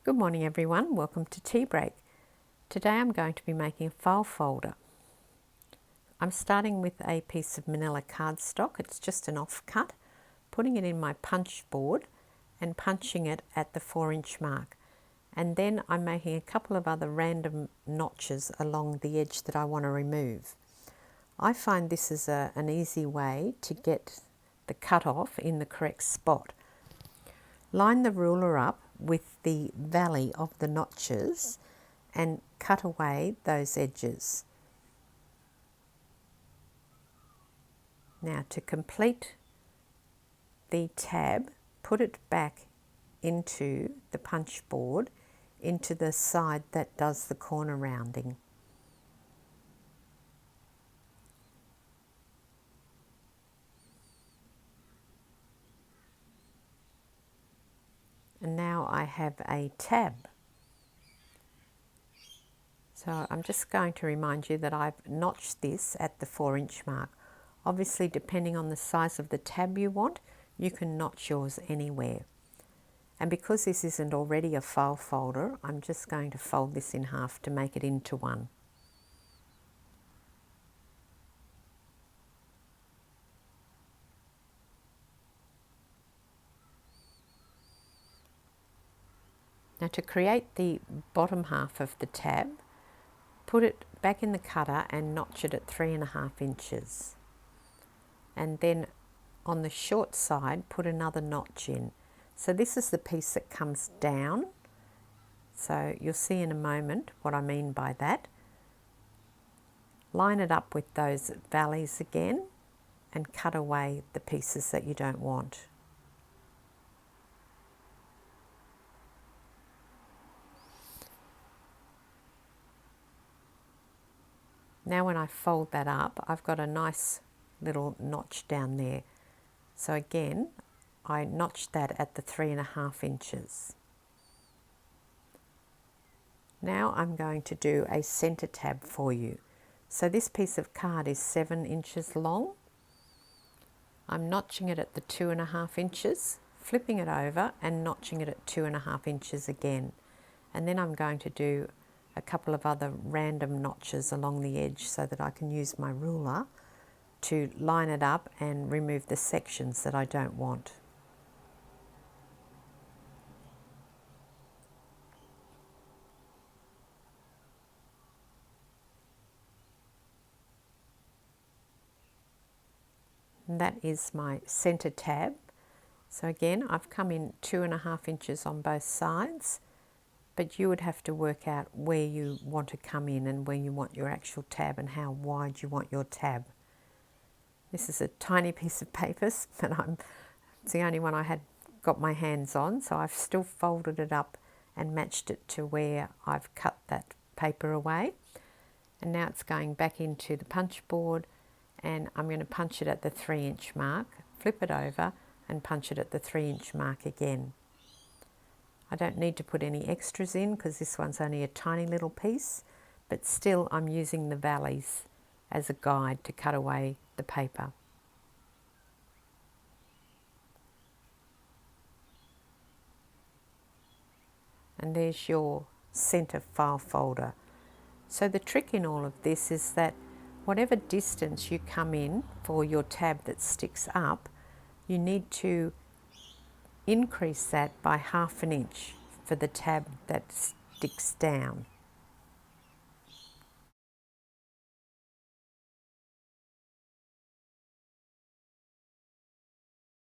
Good morning everyone, welcome to Tea Break. Today I'm going to be making a file folder. I'm starting with a piece of manila cardstock, it's just an offcut, putting it in my punch board and punching it at the 4-inch mark. And then I'm making a couple of other random notches along the edge that I want to remove. I find this is an easy way to get the cut off in the correct spot. Line the ruler up with the valley of the notches and cut away those edges. Now to complete the tab, put it back into the punch board, into the side that does the corner rounding. And now I have a tab. So I'm just going to remind you that I've notched this at the 4-inch mark. Obviously, depending on the size of the tab you want, you can notch yours anywhere. And because this isn't already a file folder, I'm just going to fold this in half to make it into one. Now to create the bottom half of the tab, put it back in the cutter and notch it at 3.5 inches. And then on the short side, put another notch in. So this is the piece that comes down. So you'll see in a moment what I mean by that. Line it up with those valleys again and cut away the pieces that you don't want. Now when I fold that up, I've got a nice little notch down there. So again, I notched that at the 3.5 inches. Now I'm going to do a center tab for you. So this piece of card is 7 inches long. I'm notching it at the 2.5 inches, flipping it over and notching it at 2.5 inches again. And then I'm going to do a couple of other random notches along the edge so that I can use my ruler to line it up and remove the sections that I don't want. And that is my center tab. So again, I've come in 2.5 inches on both sides, but you would have to work out where you want to come in and where you want your actual tab and how wide you want your tab. This is a tiny piece of paper, but it's the only one I had got my hands on, so I've still folded it up and matched it to where I've cut that paper away. And now it's going back into the punch board, and I'm going to punch it at the 3-inch mark, flip it over and punch it at the 3-inch mark again. I don't need to put any extras in because this one's only a tiny little piece, but still I'm using the valleys as a guide to cut away the paper. And there's your center file folder. So the trick in all of this is that whatever distance you come in for your tab that sticks up, you need to increase that by 1/2 inch for the tab that sticks down.